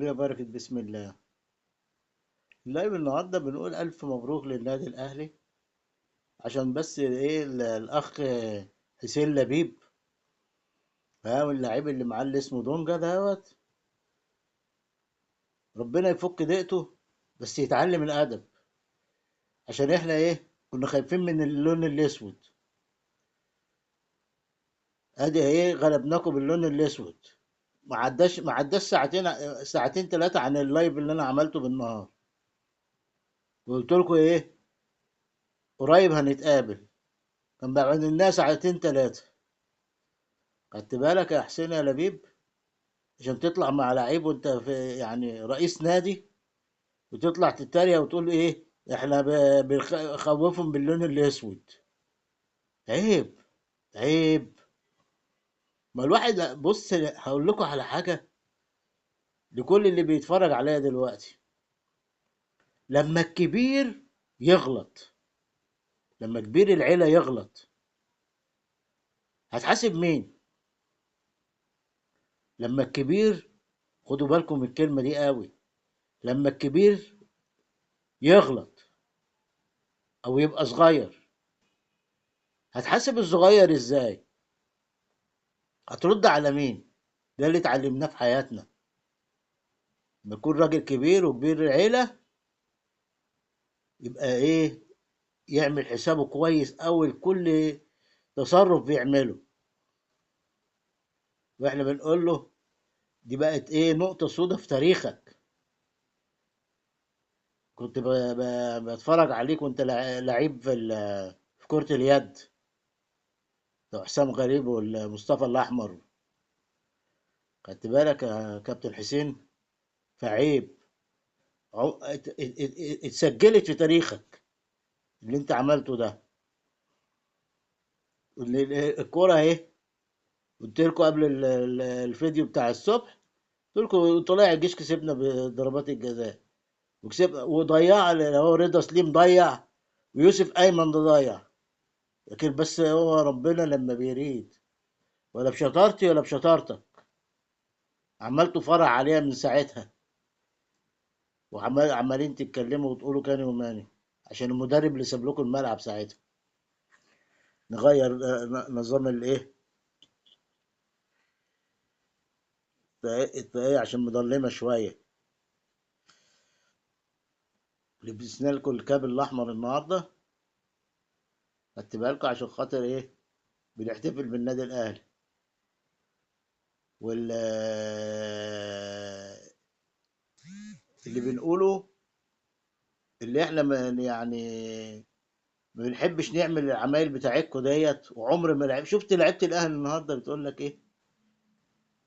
يا بركة بسم الله. لايف النهارده بنقول ألف مبروك للنادي الأهلي، عشان بس إيه الأخ حسين لبيب، ها، واللعيب اللي معاه اللي اسمه دونجا دوت. ربنا يفك ضيقته، بس يتعلم الأدب، عشان إحنا إيه كنا خايفين من اللون الأسود. أدي إيه غلبناكم باللون الأسود. ما عداش ساعتين ثلاثة عن اللايف اللي أنا عملته بالنهار، وقلت لكم إيه قريب هنتقابل. كان بعد الناس ساعتين ثلاثة. خدت بالك يا حسين يا لبيب؟ عشان تطلع مع لعيب وانت في يعني رئيس نادي، وتطلع تتريق وتقول ايه احنا بنخوفهم باللون الاسود. عيب، عيب. ما الواحد بص هقول لكم على حاجه لكل اللي بيتفرج عليا دلوقتي. لما الكبير يغلط، لما كبير العيله يغلط، هتحاسب مين؟ لما الكبير، خدوا بالكم من الكلمه دي قوي، لما الكبير يغلط او يبقى صغير، هتحاسب الصغير ازاي؟ هترد على مين؟ ده اللي اتعلمناه في حياتنا. لما يكون راجل كبير وكبير العيلة، يبقى ايه، يعمل حسابه كويس أوي لكل تصرف بيعمله. واحنا بنقول له دي بقت ايه نقطة سودة في تاريخك. كنت بتفرج عليك وانت لعيب في كرة اليد، لو حسام غريب والمصطفى الأحمر. خدت بالك يا كابتن حسين؟ فعيب. اتسجلت في تاريخك اللي انت عملته ده. الكورة اهي، قلت لكم قبل الفيديو بتاع الصبح، قلت لكم طلائع الجيش كسبنا بضربات الجزاء، وكسب وضيع اللي هو رضا سليم ضيع، ويوسف ايمن ده ضيع. لكن بس هو ربنا لما بيريد، ولا بشطارتي ولا بشطارتك، عملتوا فرع عليها من ساعتها، عمالين تتكلموا وتقولوا كاني وماني، عشان المدرب اللي ساب لكم الملعب ساعتها. نغير نظام الايه، الطاقية عشان مظلمة شوية. لبسنا لكم الكاب الأحمر النهاردة، خدت بالكم عشان خاطر ايه، بنحتفل بالنادي الاهلي. وال اللي بنقوله، اللي احنا يعني ما بنحبش نعمل العمايل بتاعتكم ديت. وعمر ما شفت لعيبه الاهلي النهارده بتقول لك ايه،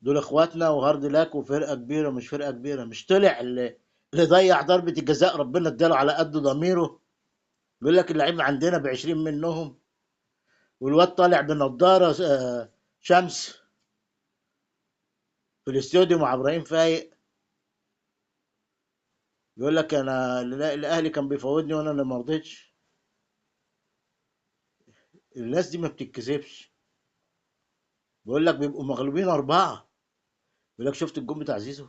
دول اخواتنا وهارد لك وفرقه كبيره. مش فرقه كبيره، مش طلع اللي ضيع ضربه الجزاء ربنا اداله على قد ضميره. بيقول لك اللعيبه عندنا ب20 منهم، والواد طالع بنضاره شمس في الاستوديو مع ابراهيم فايق، يقول لك انا الاهلي كان بيفوتني وانا اللي ما رضيتش. الناس دي ما بتتكسبش. بيقول لك بيبقوا مغلوبين 4، يقول لك شفت الجون بتاع زيزو،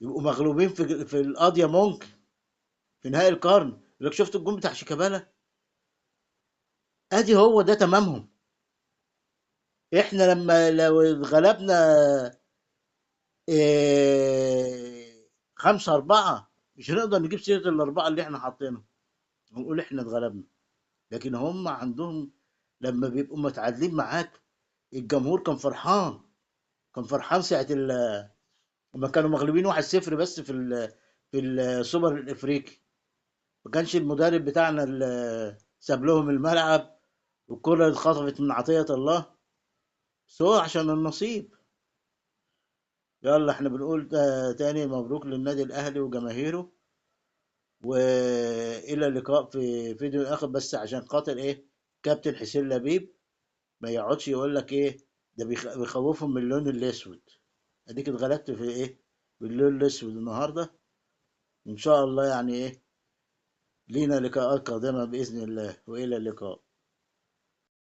يبقوا مغلوبين في القاضية ممكن في نهائي القرن، يقول لك شفت الجون بتاع شيكابالا. ادي هو ده تمامهم. احنا لما لو اتغلبنا 5-4، مش هنقدر نجيب سيرة الأربعة اللي احنا حاطينهم ونقول احنا اتغلبنا. لكن هم عندهم لما بيبقوا متعادلين معاك، الجمهور كان فرحان، كان فرحان ساعة لما كانوا مغلوبين 1-0 بس في السوبر الافريقي. ما كانش المدرب بتاعنا اللي ساب لهم الملعب، والكرة اتخطفت من عطية الله، بس هو عشان النصيب. يلا احنا بنقول تاني مبروك للنادي الاهلي وجماهيره، والى اللقاء في فيديو اخر. بس عشان خاطر ايه، كابتن حسين لبيب ما يقعدش يقول لك ايه ده بيخوفهم من اللون الاسود. اديك اتغلبت في ايه، باللون الاسود النهارده. وان شاء الله يعني ايه، لينا لقاءات قادمة بإذن الله، وإلى اللقاء.